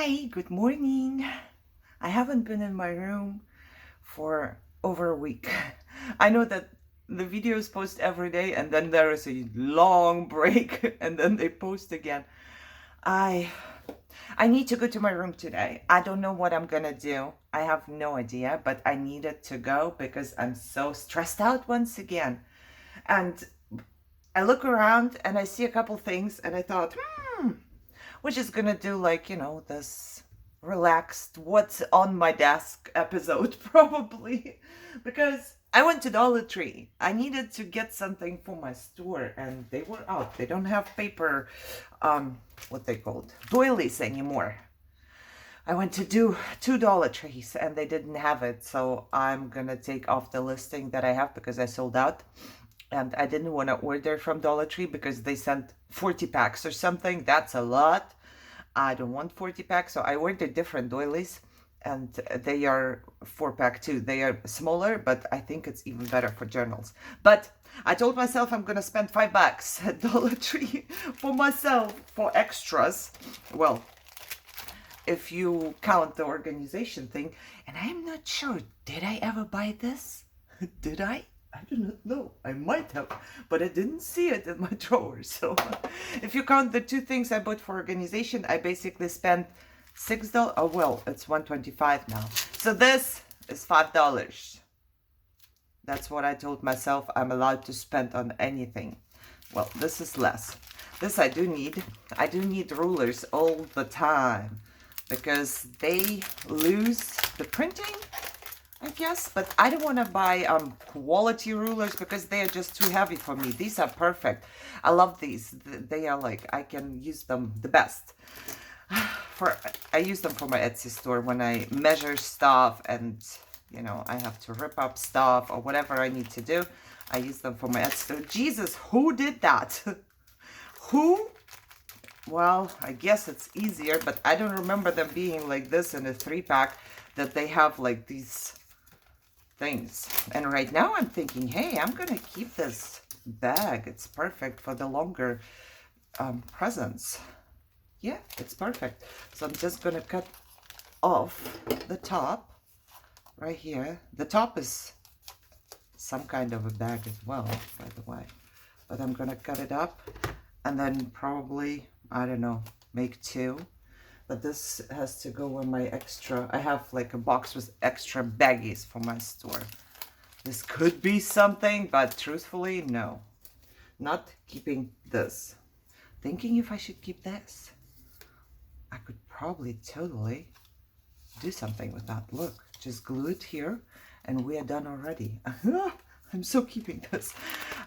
Hi, good morning. I haven't been in my room for over a week. I know that the videos post every day and then there is a long break and then they post again. I need to go to my room today. I don't know what I'm gonna do. I have no idea, but I needed to go because I'm so stressed out once again. And I look around and I see a couple things and I thought, we're just gonna do like, this relaxed what's on my desk episode probably because I went to Dollar Tree. I needed to get something for my store and they were out. They don't have paper, what they called, doilies anymore. I went to do two Dollar Trees and they didn't have it. So I'm gonna take off the listing that I have because I sold out. And I didn't want to order from Dollar Tree because they sent 40 packs or something. That's a lot. I don't want 40 packs, so I ordered different doilies, and they are 4-pack too. They are smaller, but I think it's even better for journals. But I told myself I'm gonna spend $5 at Dollar Tree for myself for extras. Well, if you count the organization thing, and I'm not sure, did I ever buy this? Did I? I do not know. I might have, but I didn't see it in my drawer. So if you count the two things I bought for organization, I basically spent $6. Oh, well, it's $1.25 now. So this is $5. That's what I told myself I'm allowed to spend on anything. Well, this is less. This I do need. I do need rulers all the time because they lose the printing, I guess, but I don't want to buy quality rulers because they are just too heavy for me. These are perfect. I love these. They are like, I can use them the best. I use them for my Etsy store when I measure stuff and, I have to rip up stuff or whatever I need to do. I use them for my Etsy store. Jesus, who did that? Who? Well, I guess it's easier, but I don't remember them being like this in a 3-pack that they have like these things. And right now I'm thinking, hey, I'm gonna keep this bag. It's perfect for the longer presents. Yeah, it's perfect. So I'm just gonna cut off the top right here. The top is some kind of a bag as well, by the way, but I'm gonna cut it up and then probably, I don't know, make 2. But this has to go in my extra. I have like a box with extra baggies for my store. This could be something, but truthfully, no. Not keeping this. Thinking if I should keep this. I could probably totally do something with that. Look, just glue it here and we are done already. I'm so keeping this.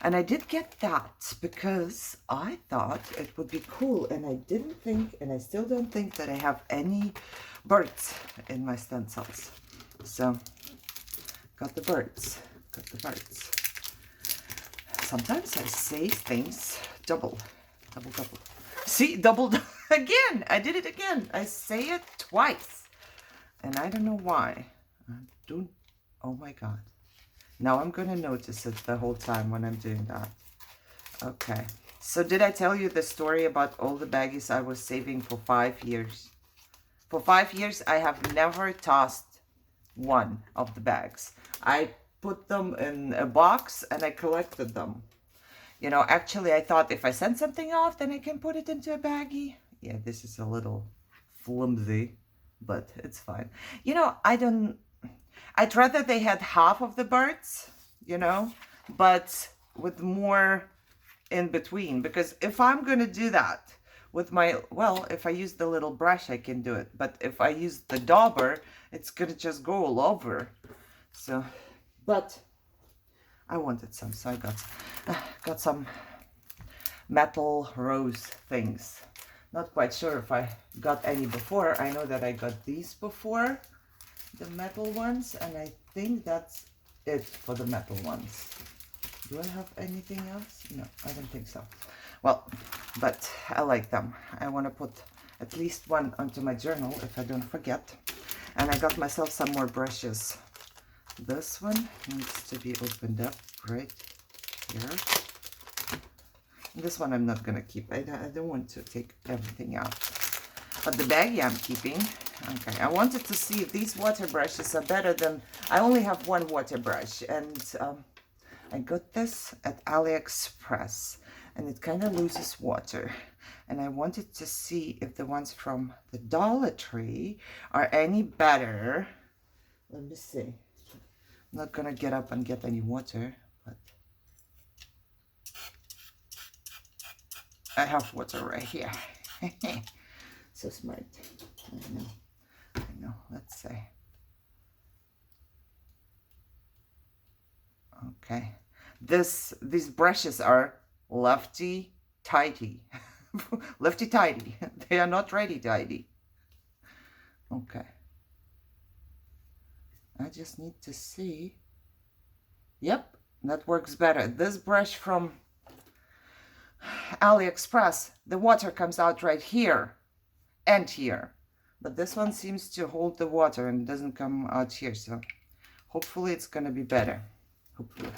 And I did get that because I thought it would be cool, and I didn't think, and I still don't think that I have any birds in my stencils. So, got the birds. Sometimes I say things double. See, double again. I did it again. I say it twice. And I don't know why. Oh my God. Now I'm going to notice it the whole time when I'm doing that. Okay. So did I tell you the story about all the baggies I was saving for 5 years? For 5 years, I have never tossed one of the bags. I put them in a box and I collected them. Actually, I thought if I send something off, then I can put it into a baggie. Yeah, this is a little flimsy, but it's fine. I'd rather they had half of the birds, but with more in between. Because if I'm going to do that with if I use the little brush, I can do it. But if I use the dauber, it's going to just go all over. So, but I wanted some, so I got some metal rose things. Not quite sure if I got any before. I know that I got these before. The metal ones, and I think that's it for the metal ones. Do I have anything else? No, I don't think so. Well, but I like them. I want to put at least one onto my journal if I don't forget. And I got myself some more brushes. This one needs to be opened up right here. This one I'm not gonna keep. I don't want to take everything out. But the baggie I'm keeping. Okay, I wanted to see if these water brushes are better than... I only have one water brush, and I got this at AliExpress, and it kind of loses water. And I wanted to see if the ones from the Dollar Tree are any better. Let me see. I'm not gonna get up and get any water, but I have water right here. So smart. I know. Let's see. Okay. These brushes are lefty tighty. Lefty tighty. They are not righty tighty. Okay. I just need to see. Yep, that works better. This brush from AliExpress, the water comes out right here and here. But this one seems to hold the water and doesn't come out here. So hopefully it's going to be better. Hopefully.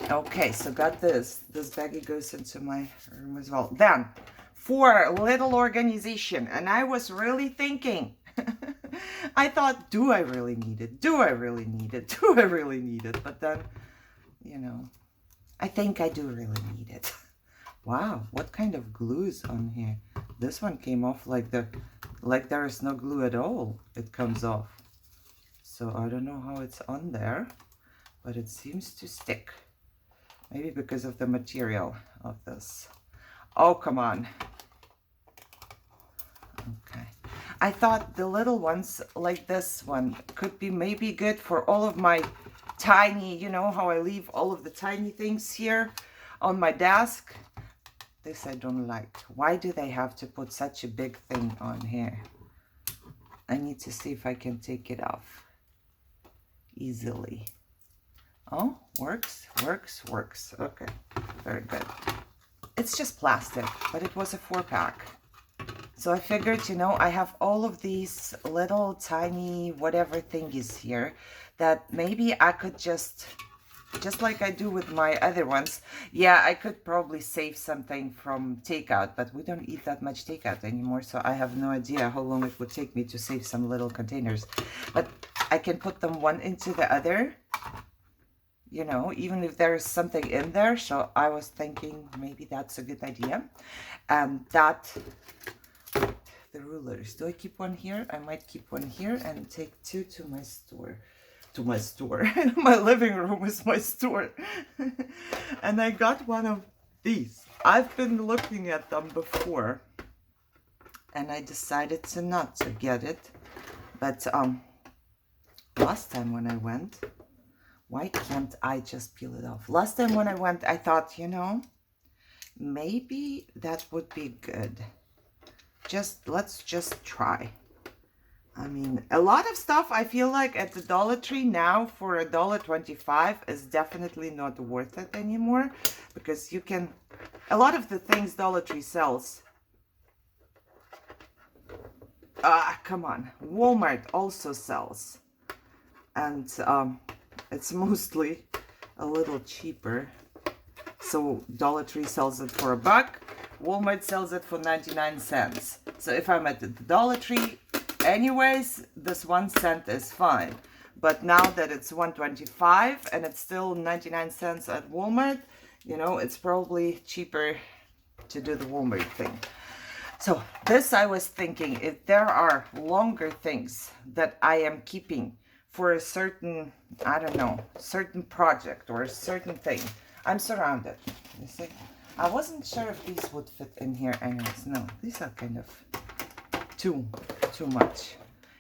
Okay, so got this. This baggie goes into my room as well. Then, for little organization. And I was really thinking. I thought, do I really need it? Do I really need it? Do I really need it? But then, you know, I think I do really need it. Wow, what kind of glue is on here? This one came off like there is no glue at all. It comes off. So I don't know how it's on there, but it seems to stick. Maybe because of the material of this. Oh, come on. Okay. I thought the little ones like this one could be maybe good for all of my tiny, you know how I leave all of the tiny things here on my desk. This I don't like. Why do they have to put such a big thing on here? I need to see if I can take it off easily. Oh, works, works, works. Okay, very good. It's just plastic, but it was a 4-pack. So I figured, you know, I have all of these little tiny whatever thingies here that maybe I could just like I do with my other ones. Yeah, I could probably save something from takeout, but we don't eat that much takeout anymore, so I have no idea how long it would take me to save some little containers. But I can put them one into the other, you know, even if there is something in there. So I was thinking maybe that's a good idea. And that... the rulers. Do I keep one here? I might keep one here and take 2 to my store. To my store. My living room is my store. And I got one of these. I've been looking at them before. And I decided to not to get it. But last time when I went, why can't I just peel it off? Last time when I went, I thought, you know, maybe that would be good. Let's just try. I mean, a lot of stuff I feel like at the Dollar Tree now for $1.25 is definitely not worth it anymore, because you can, a lot of the things Dollar Tree sells. Come on, Walmart also sells, and it's mostly a little cheaper. So Dollar Tree sells it for $1. Walmart sells it for 99 cents. So if I'm at the Dollar Tree, anyways, this 1 cent is fine. But now that it's $1.25 and it's still 99 cents at Walmart, you know, it's probably cheaper to do the Walmart thing. So this I was thinking, if there are longer things that I am keeping for a certain, I don't know, certain project or a certain thing, I'm surrounded. You see? I wasn't sure if these would fit in here anyways. No, these are kind of too much.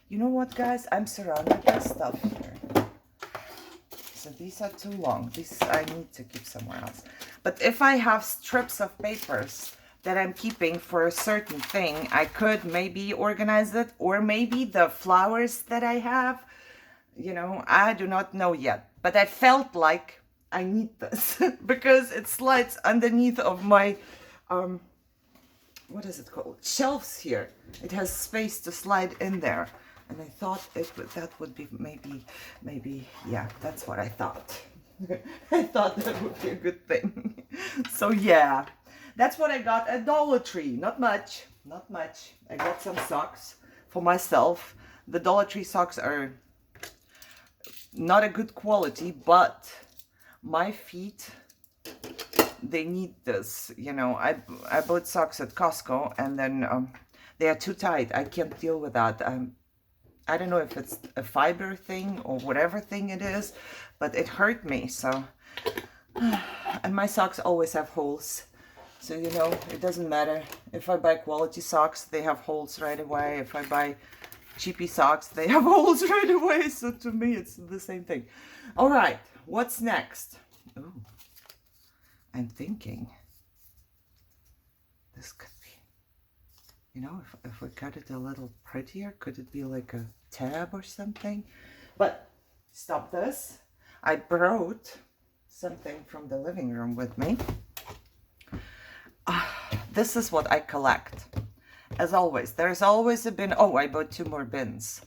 You know what, guys? I'm surrounded by stuff here. So these are too long. These I need to keep somewhere else. But if I have strips of papers that I'm keeping for a certain thing, I could maybe organize it. Or maybe the flowers that I have, you know, I do not know yet. But I felt like I need this because it slides underneath of my, what is it called? Shelves here. It has space to slide in there. And I thought that would be maybe, yeah, that's what I thought. I thought that would be a good thing. So yeah, that's what I got at Dollar Tree. Not much, not much. I got some socks for myself. The Dollar Tree socks are not a good quality, but my feet, they need this. You know, I bought socks at Costco, and then they are too tight. I can't deal with that. I don't know if it's a fiber thing or whatever thing it is, but it hurt me. So, and my socks always have holes. So, you know, it doesn't matter. If I buy quality socks, they have holes right away. If I buy cheapy socks, they have holes right away. So to me, it's the same thing. All right, what's next? Ooh, I'm thinking this could be, you know, if we cut it a little prettier, could it be like a tab or something? But stop this. I brought something from the living room with me. This is what I collect. As always, there's always a bin. Oh, I bought 2 more bins.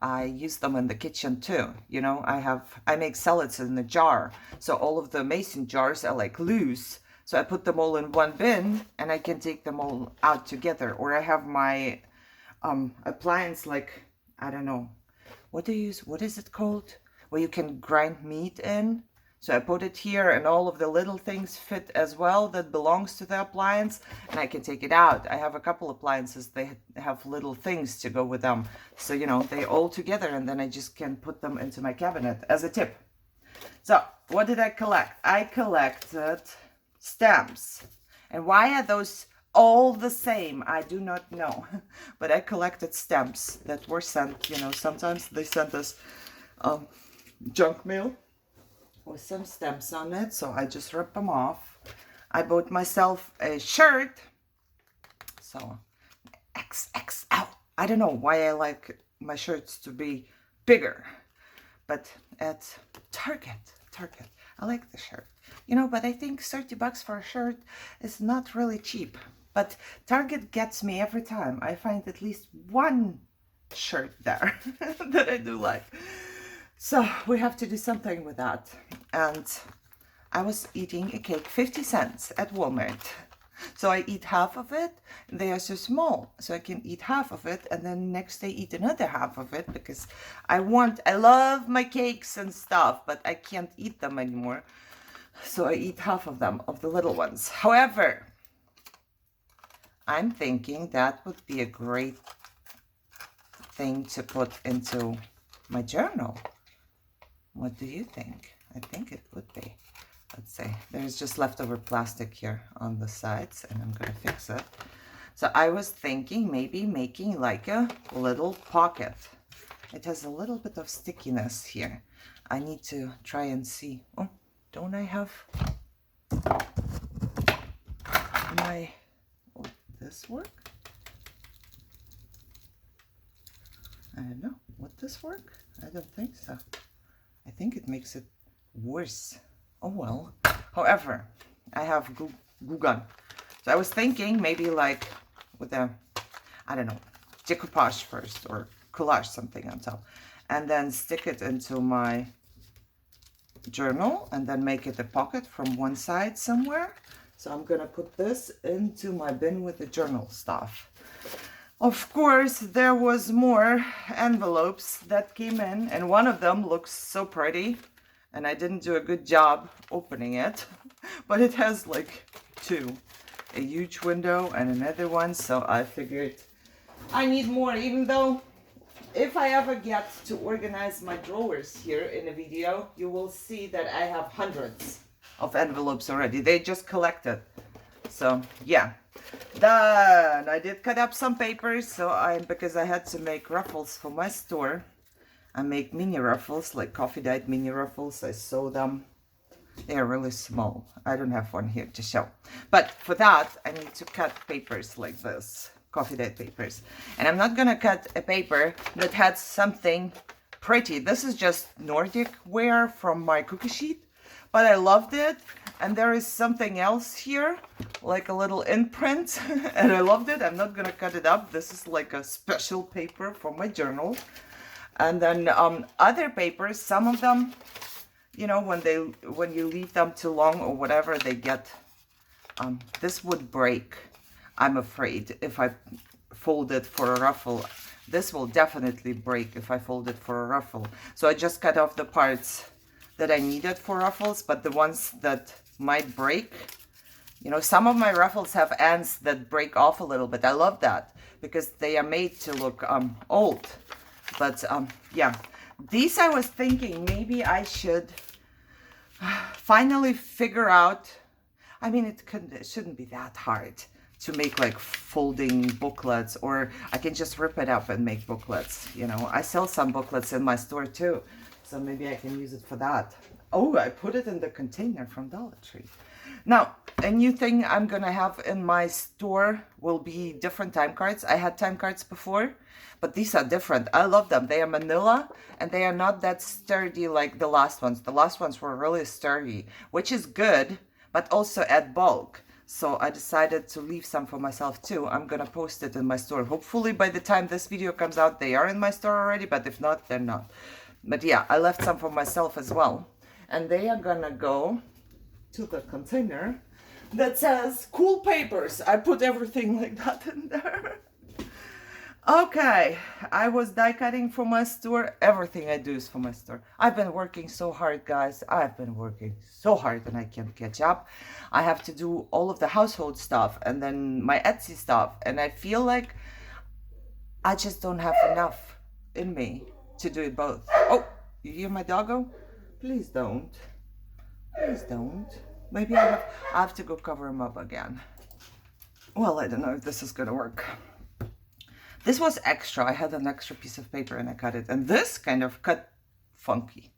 I use them in the kitchen too. You know, I make salads in a jar. So all of the mason jars are like loose. So I put them all in one bin and I can take them all out together. Or I have my appliance, like, I don't know, what do you use? What is it called? Where you can grind meat in. So I put it here and all of the little things fit as well that belongs to the appliance, and I can take it out. I have a couple appliances, they have little things to go with them. So, you know, they all together, and then I just can put them into my cabinet as a tip. So what did I collect? I collected stamps. And why are those all the same? I do not know. But I collected stamps that were sent, you know, sometimes they sent us junk mail with some stamps on it, so I just ripped them off. I bought myself a shirt, so XXL. I don't know why I like my shirts to be bigger, but at Target, I like the shirt, you know, but I think $30 for a shirt is not really cheap. But Target gets me every time. I find at least one shirt there that I do like. So we have to do something with that. And I was eating a cake, 50 cents at Walmart. So I eat half of it. They are so small, so I can eat half of it, and then next day eat another half of it, because I love my cakes and stuff, but I can't eat them anymore. So I eat half of them, of the little ones. However, I'm thinking that would be a great thing to put into my journal. What do you think? I think it would be. Let's see. There's just leftover plastic here on the sides, and I'm going to fix it. So I was thinking maybe making like a little pocket. It has a little bit of stickiness here. I need to try and see. Oh, don't I have my... Will this work? I don't know. Would this work? I don't think so. I think it makes it worse. Oh well. However, I have glue gun. So I was thinking maybe like with a, I don't know, decoupage first, or collage something on top. And then stick it into my journal and then make it a pocket from one side somewhere. So I'm gonna put this into my bin with the journal stuff. Of course, there was more envelopes that came in, and one of them looks so pretty, and I didn't do a good job opening it, but it has like 2, a huge window and another one, so I figured I need more, even though if I ever get to organize my drawers here in a video, you will see that I have hundreds of envelopes already. They just collected. So yeah, done. I did cut up some papers, so because I had to make ruffles for my store. I make mini ruffles, like coffee date mini ruffles. I sew them. They are really small. I don't have one here to show. But for that, I need to cut papers like this, coffee date papers. And I'm not gonna cut a paper that had something pretty. This is just Nordic wear from my cookie sheet, but I loved it. And there is something else here, like a little imprint, and I loved it. I'm not gonna cut it up. This is like a special paper for my journal. And then other papers, some of them, you know, when you leave them too long or whatever, they get, this would break. I'm afraid if I fold it for a ruffle, this will definitely break if I fold it for a ruffle. So I just cut off the parts that I needed for ruffles, but the ones that might break, you know, some of my ruffles have ends that break off a little bit. I love that because they are made to look old. But yeah, these I was thinking maybe I should finally figure out. I mean, it shouldn't be that hard to make like folding booklets, or I can just rip it up and make booklets. You know, I sell some booklets in my store too, so maybe I can use it for that. Oh, I put it in the container from Dollar Tree. Now, a new thing I'm gonna have in my store will be different time cards. I had time cards before, but these are different. I love them. They are manila and they are not that sturdy like the last ones. The last ones were really sturdy, which is good, but also at bulk. So I decided to leave some for myself too. I'm gonna post it in my store. Hopefully by the time this video comes out, they are in my store already, but if not, they're not. But yeah, I left some for myself as well. And they are gonna go to the container that says cool papers. I put everything like that in there. Okay, I was die cutting for my store. Everything I do is for my store. I've been working so hard, guys. I've been working so hard and I can't catch up. I have to do all of the household stuff and then my Etsy stuff. And I feel like I just don't have enough in me to do it both. Oh, you hear my doggo? Please don't. Please don't. Maybe I have to go cover him up again. Well, I don't know if this is gonna work. This was extra. I had an extra piece of paper and I cut it. And this kind of cut funky.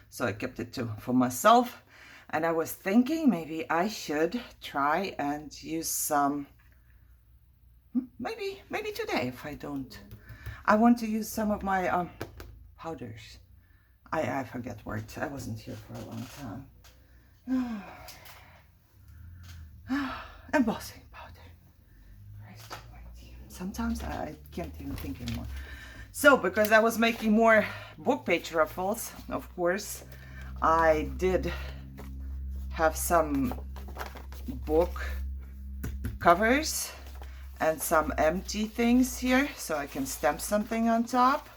So I kept it too for myself. And I was thinking maybe I should try and use some, maybe today if I don't. I want to use some of my powders. I forget words. I wasn't here for a long time. Embossing powder. Sometimes I can't even think anymore. So because I was making more book page ruffles, of course, I did have some book covers and some empty things here, so I can stamp something on top.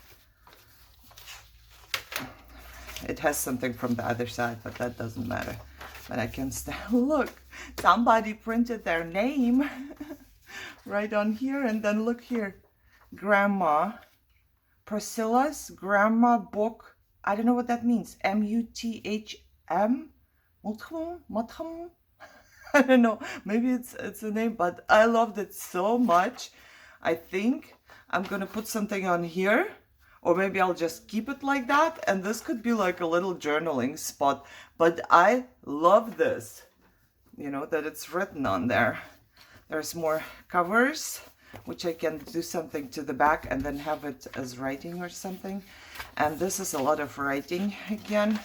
It has something from the other side, but that doesn't matter. But I can stamp. Look, somebody printed their name right on here, and then look here, Grandma Priscilla's grandma book. I don't know what that means. M-U-T-H-M? Muthm? I don't know. Maybe it's a name, but I loved it so much. I think I'm gonna put something on here, or maybe I'll just keep it like that, and this could be like a little journaling spot. But I love this, you know, that it's written on there. There's more covers, which I can do something to the back and then have it as writing or something. And this is a lot of writing again.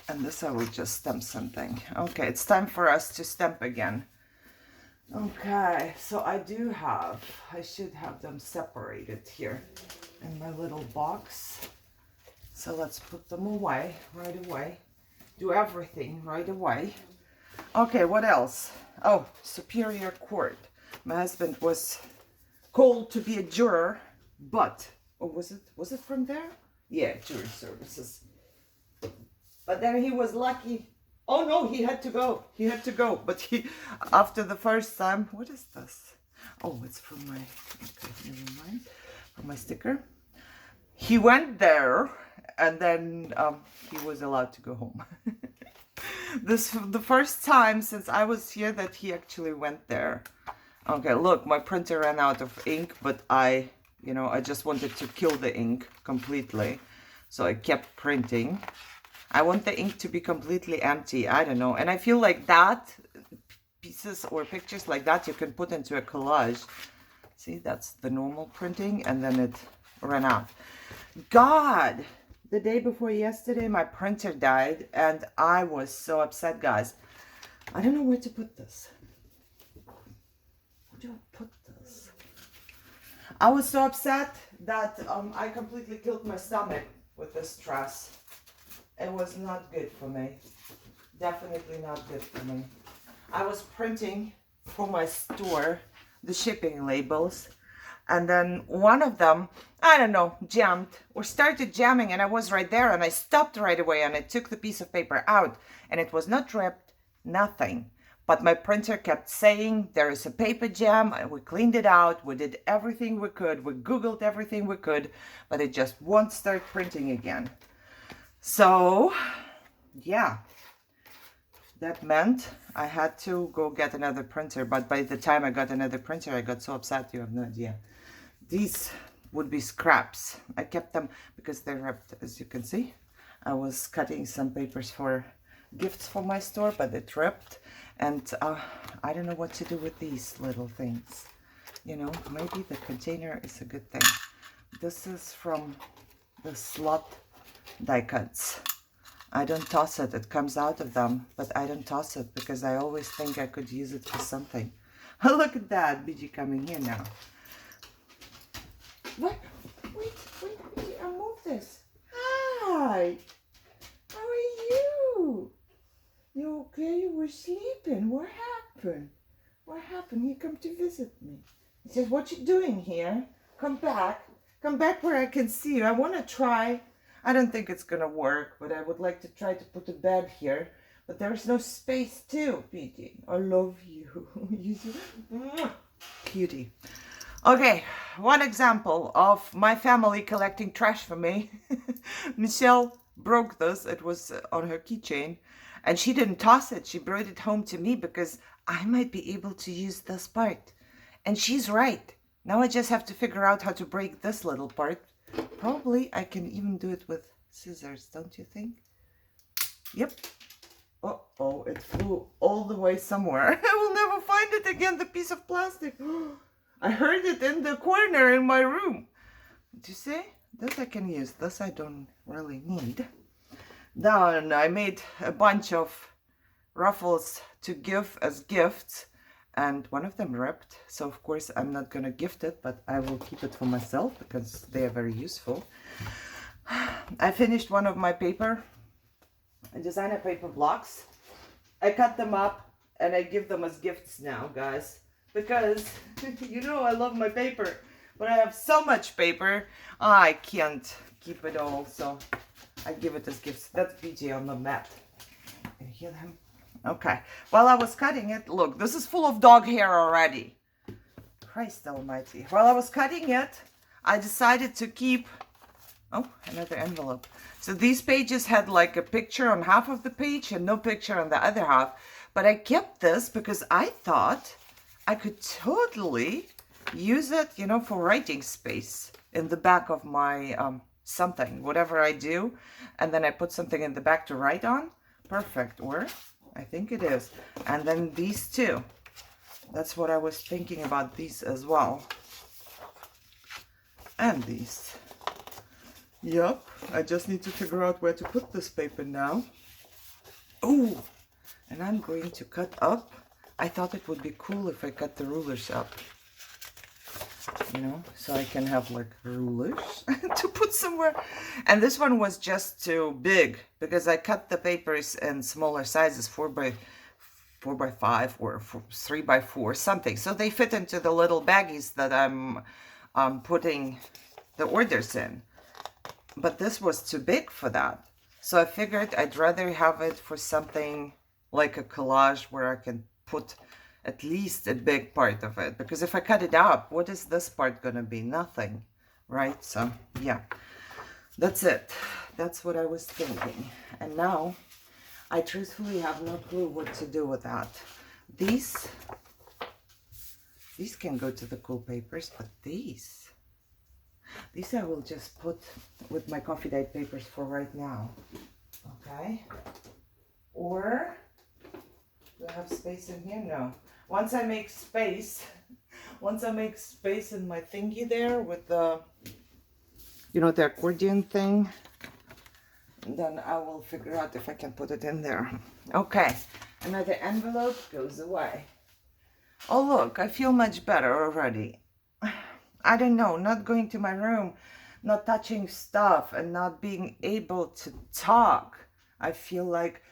And this I will just stamp something. Okay, it's time for us to stamp again. Okay, so I should have them separated here in my little box. So let's put them away right away. Do everything right away. Okay, what else? Oh, Superior Court. My husband was called to be a juror, but, oh, was it from there? Yeah, jury services. But then he was lucky. Oh no, he had to go. But after the first time, what is this? Oh, it's from my, okay, never mind. From my sticker. He went there, and then he was allowed to go home. The first time since I was here that he actually went there. Okay, look, my printer ran out of ink, but I just wanted to kill the ink completely. So I kept printing. I want the ink to be completely empty. I don't know. And I feel like that, pieces or pictures like that, you can put into a collage. See, that's the normal printing, and then it ran out. God! The day before yesterday, my printer died, and I was so upset, guys. I don't know where to put this. Where do I put this? I was so upset that I completely killed my stomach with this stress. It was not good for me. Definitely not good for me. I was printing for my store the shipping labels, and then one of them, I don't know, jammed or started jamming, and I was right there, and I stopped right away, and I took the piece of paper out, and it was not ripped, nothing. But my printer kept saying there is a paper jam, and we cleaned it out, we did everything we could, we Googled everything we could, but it just won't start printing again. So, yeah, that meant I had to go get another printer, but by the time I got another printer, I got so upset, you have no idea. These would be scraps. I kept them because they're ripped, as you can see. I was cutting some papers for gifts for my store, but it ripped, and I don't know what to do with these little things. You know, maybe the container is a good thing. This is from the slot die cuts. I don't toss it. It comes out of them, but I don't toss it because I always think I could use it for something. Look at that, BG coming here now. What? Wait, I'll move this. Hi, how are you? You okay? You were sleeping. What happened? What happened? You come to visit me. He says, what you doing here? Come back. Come back where I can see you. I want to try. I don't think it's going to work, but I would like to try to put a bed here. But there's no space too, Petey. I love you. Cutie. Okay, one example of my family collecting trash for me. Michelle broke this. It was on her keychain. And she didn't toss it. She brought it home to me because I might be able to use this part. And she's right. Now I just have to figure out how to break this little part. Probably I can even do it with scissors, don't you think? Yep. Uh-oh, it flew all the way somewhere. I will never find it again, the piece of plastic. I heard it in the corner in my room. Do you see? This I can use. This I don't really need. Then I made a bunch of ruffles to give as gifts, and one of them ripped. So of course I'm not gonna gift it, but I will keep it for myself because they are very useful. I finished one of my designer paper blocks. I cut them up and I give them as gifts now, guys, because you know I love my paper, but I have so much paper I can't keep it all, so I give it as gifts. That's BJ on the mat. You hear them? Okay. While I was cutting it, look, this is full of dog hair already. Christ almighty. While I was cutting it, I decided to keep... Oh, another envelope. So these pages had like a picture on half of the page and no picture on the other half. But I kept this because I thought I could totally use it, you know, for writing space in the back of my something, whatever I do. And then I put something in the back to write on. Perfect. Or I think it is. And then these two. That's what I was thinking about, these as well. And these. Yep, I just need to figure out where to put this paper now. Oh, and I'm going to cut up. I thought it would be cool if I cut the rulers up. You know, so I can have like rulers to put somewhere. And this one was just too big because I cut the papers in smaller sizes, 4 by 5 or 3 by 4, something. So they fit into the little baggies that I'm putting the orders in. But this was too big for that. So I figured I'd rather have it for something like a collage where I can put at least a big part of it. Because if I cut it up, what is this part gonna be? Nothing, right? So yeah, that's it. That's what I was thinking. And now I truthfully have no clue what to do with that. These can go to the cool papers, but these I will just put with my coffee date papers for right now. Okay. Or do I have space in here? No. Once I make space in my thingy there with the, you know, the accordion thing, then I will figure out if I can put it in there. Okay. Another envelope goes away. Oh, look, I feel much better already. I don't know, not going to my room, not touching stuff and not being able to talk. I feel like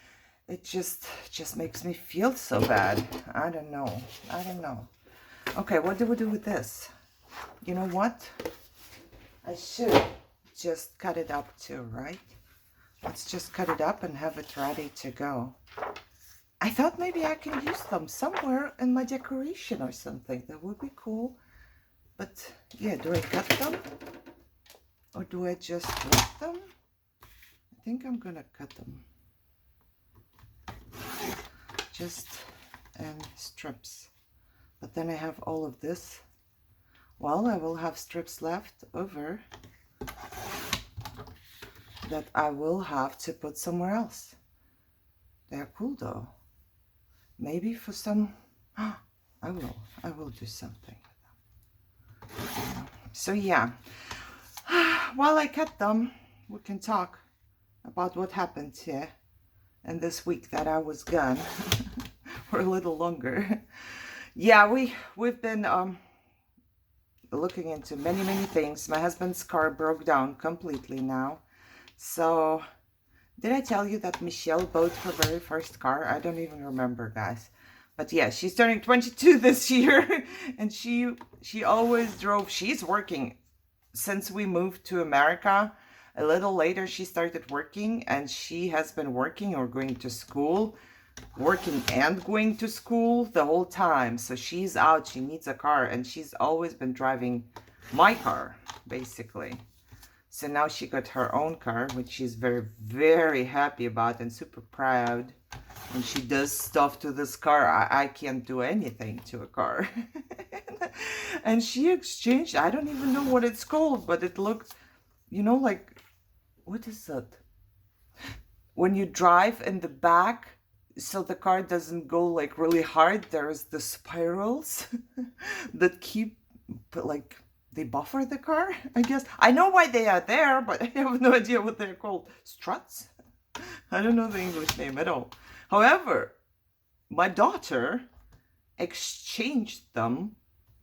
it just makes me feel so bad. I don't know. I don't know. Okay, what do we do with this? You know what? I should just cut it up too, right? Let's just cut it up and have it ready to go. I thought maybe I can use them somewhere in my decoration or something. That would be cool. But yeah, do I cut them? Or do I just let them? I think I'm gonna cut them. Just in strips. But then I have all of this. Well, I will have strips left over that I will have to put somewhere else. They're cool though. Maybe for some, I will do something with them. So yeah, while I cut them, we can talk about what happened here in this week that I was gone for a little longer. Yeah, we've been looking into many things. My husband's car broke down completely now. So did I tell you that Michelle bought her very first car? I don't even remember, guys. But yeah, she's turning 22 this year. And she always drove. She's working since we moved to America. A little later, she started working. And she has been working or going to school. Working and going to school the whole time. So she's out. She needs a car. And she's always been driving my car, basically. So now she got her own car, which she's very happy about and super proud. And she does stuff to this car. I can't do anything to a car. And she exchanged, I don't even know what it's called, but it looked, you know, like, what is that? When you drive in the back, so the car doesn't go like really hard, there's the spirals that keep, like, they buffer the car, I guess. I know why they are there, but I have no idea what they're called. Struts? I don't know the English name at all. However, my daughter exchanged them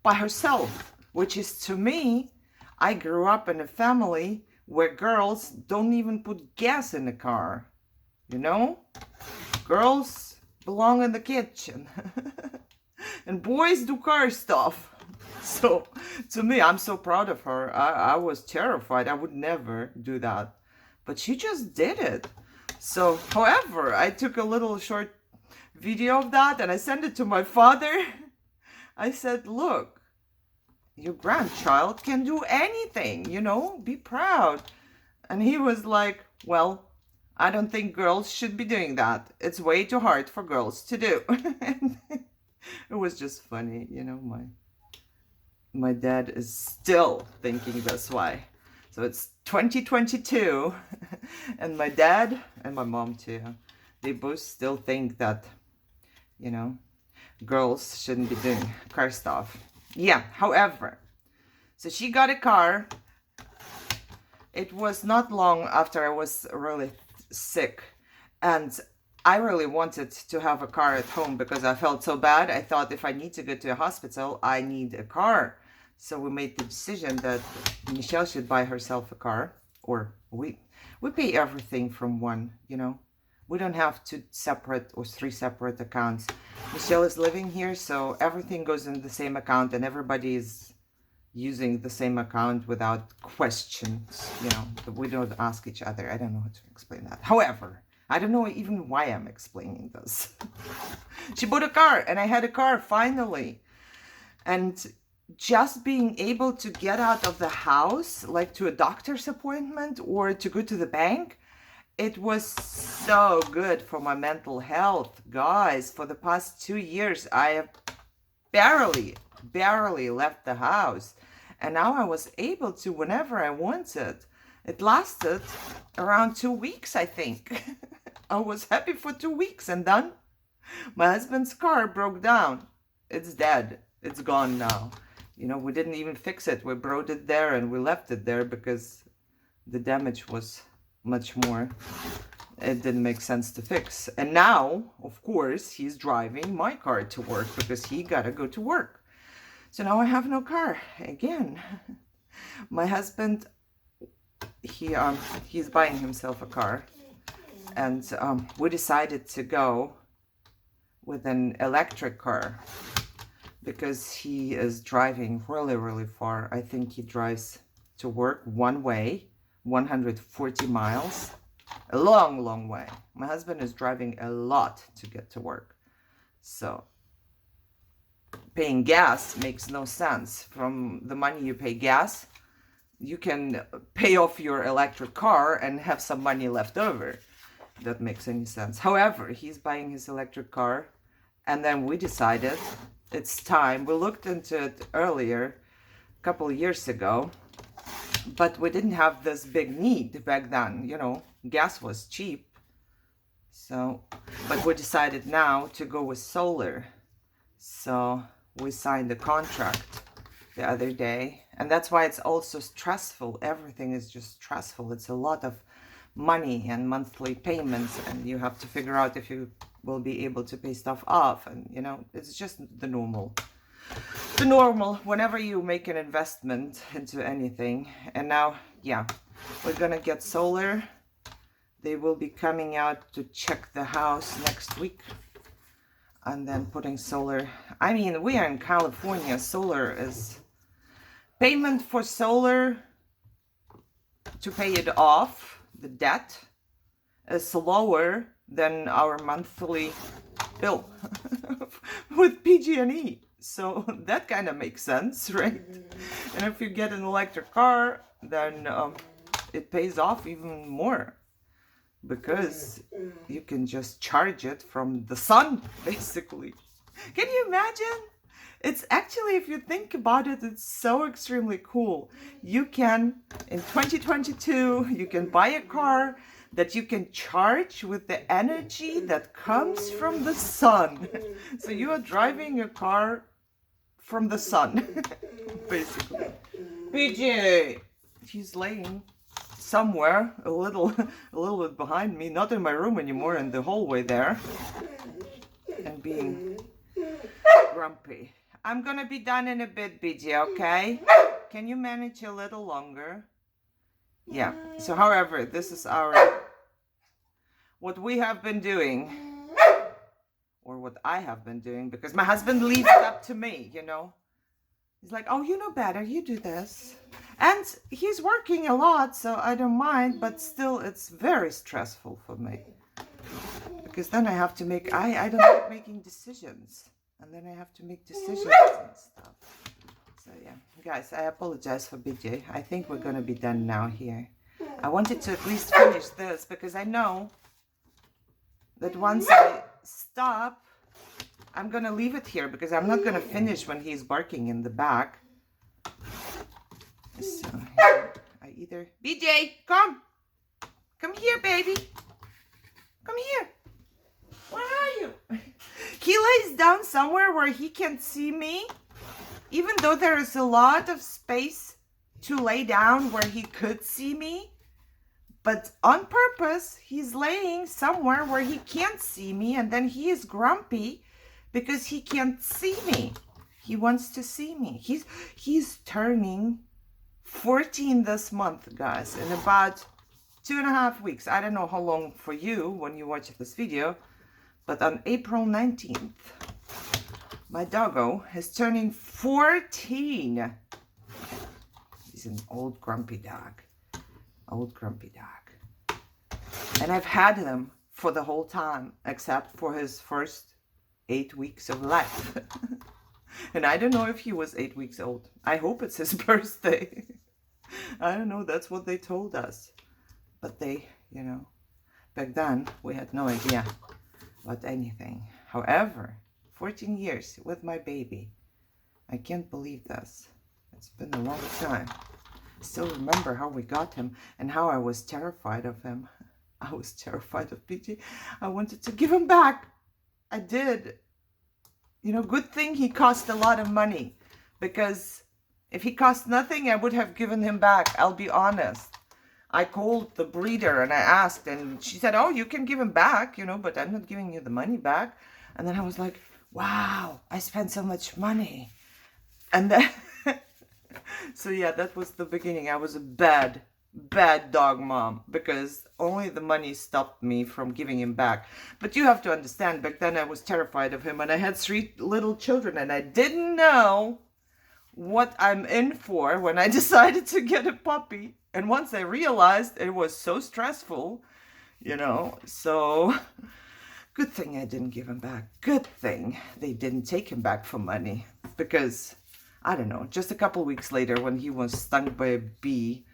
by herself, which is, to me, I grew up in a family where girls don't even put gas in the car. You know? Girls belong in the kitchen. And boys do car stuff. So, to me, I'm so proud of her. I was terrified. I would never do that. But she just did it. So, however, I took a little short video of that and I sent it to my father. I said, look, your grandchild can do anything, you know, be proud. And he was like, well, I don't think girls should be doing that. It's way too hard for girls to do. It was just funny, you know, my dad is still thinking this way. So it's 2022 and my dad and my mom too, they both still think that, you know, girls shouldn't be doing car stuff. Yeah, however, so she got a car. It was not long after I was really sick and I really wanted to have a car at home because I felt so bad. I thought if I need to go to a hospital, I need a car. So we made the decision that Michelle should buy herself a car, or we pay everything from one, you know. We don't have 2 separate or 3 separate accounts. Michelle is living here, so everything goes in the same account and everybody is using the same account without questions, you know. We don't ask each other. I don't know how to explain that. However, I don't know even why I'm explaining this. She bought a car and I had a car finally. And just being able to get out of the house, like to a doctor's appointment or to go to the bank, it was so good for my mental health. Guys, for the past 2 years, I have barely left the house. And now I was able to whenever I wanted. It lasted around 2 weeks, I think. I was happy for 2 weeks and then my husband's car broke down. It's dead. It's gone now. You know, we didn't even fix it. We brought it there and we left it there because the damage was much more. It didn't make sense to fix. And now, of course, he's driving my car to work because he gotta go to work. So now I have no car again. My husband, he's buying himself a car. And we decided to go with an electric car because he is driving really, really far. I think he drives to work one way, 140 miles. A long, long way. My husband is driving a lot to get to work. So paying gas makes no sense. From the money you pay gas, you can pay off your electric car and have some money left over. That makes any sense. However, he's buying his electric car, and then we decided it's time. We looked into it earlier, a couple of years ago, but we didn't have this big need back then. You know, gas was cheap. So, but we decided now to go with solar. So we signed the contract the other day, and that's why it's also stressful. Everything is just stressful. It's a lot of money and monthly payments, and you have to figure out if you will be able to pay stuff off, and you know, it's just the normal whenever you make an investment into anything. And now, yeah, we're gonna get solar. They will be coming out to check the house next week and then putting solar. I mean, we are in California. Solar is payment for solar to pay it off, the debt, is lower than our monthly bill with PG&E. So that kind of makes sense, right? And if you get an electric car, then it pays off even more, because you can just charge it from the sun, basically. Can you imagine? It's actually, if you think about it, it's so extremely cool. You can, in 2022, you can buy a car that you can charge with the energy that comes from the sun. So you are driving a car from the sun, basically. BJ, he's laying somewhere a little bit behind me, not in my room anymore, in the hallway there, and being grumpy. I'm gonna be done in a bit, BJ, okay? Can you manage a little longer? Yeah. So however, this is what we have been doing, or what I have been doing, because my husband leaves it up to me, you know. He's like, oh, you know better, you do this. And he's working a lot, so I don't mind, but still it's very stressful for me. Because then I have to make, I don't like making decisions. And then I have to make decisions and stuff. So yeah, guys, I apologize for BJ. I think we're gonna be done now here. I wanted to at least finish this, because I know that once I stop, I'm gonna leave it here, because I'm not gonna finish when he's barking in the back. So I either, BJ, come here, baby, come here. Where are you? He lays down somewhere where he can see me, even though there is a lot of space to lay down where he could see me. But on purpose, he's laying somewhere where he can't see me, and then he is grumpy because he can't see me. He wants to see me. He's turning 14 this month, guys, in about 2.5 weeks. I don't know how long for you when you watch this video, but on April 19th, my doggo is turning 14. He's an old grumpy dog. Old grumpy dog. And I've had him for the whole time, except for his first 8 weeks of life. And I don't know if he was 8 weeks old. I hope it's his birthday. I don't know, that's what they told us. But they, you know, back then we had no idea about anything. However, 14 years with my baby. I can't believe this. It's been a long time. I still remember how we got him and how I was terrified of him. I was terrified of PG. I wanted to give him back. I did. You know, good thing he cost a lot of money, because if he cost nothing, I would have given him back. I'll be honest. I called the breeder and I asked, and she said, oh, you can give him back, you know, but I'm not giving you the money back. And then I was like, wow, I spent so much money. And then, so yeah, that was the beginning. I was a bad bad dog mom, because only the money stopped me from giving him back. But you have to understand, back then I was terrified of him, and I had 3 little children, and I didn't know what I'm in for when I decided to get a puppy. And once I realized, it was so stressful, so good thing I didn't give him back. Good thing they didn't take him back for money, because I don't know, just a couple weeks later when he was stung by a bee,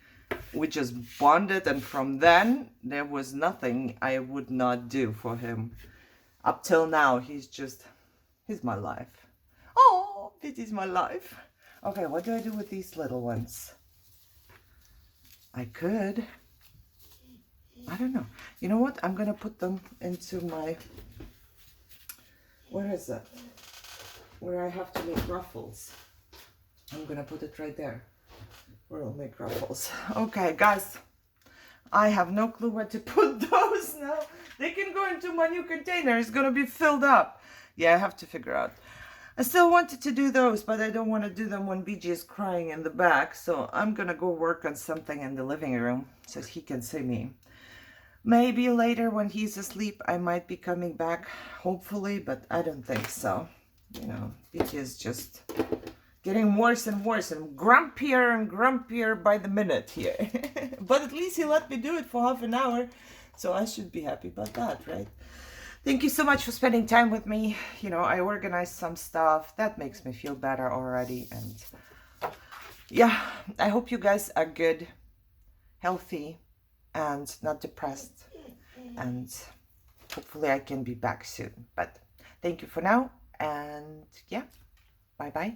we just bonded, and from then there was nothing I would not do for him. Up till now, he's my life. Oh, it is my life. Okay, what do I do with these little ones? I could, I don't know. You know what? I'm gonna put them into my, where is it? Where I have to make ruffles. I'm gonna put it right there, where I'll make ruffles. Okay, guys, I have no clue where to put those now. They can go into my new container. It's gonna be filled up. Yeah, I have to figure out. I still wanted to do those, but I don't want to do them when BG is crying in the back. So I'm gonna go work on something in the living room so he can see me. Maybe later when he's asleep, I might be coming back, hopefully, but I don't think so. BG is just getting worse and worse and grumpier by the minute here. But at least he let me do it for half an hour, so I should be happy about that, right? Thank you so much for spending time with me. I organized some stuff. That makes me feel better already. And yeah, I hope you guys are good, healthy, and not depressed. And hopefully I can be back soon. But thank you for now. And yeah, bye-bye.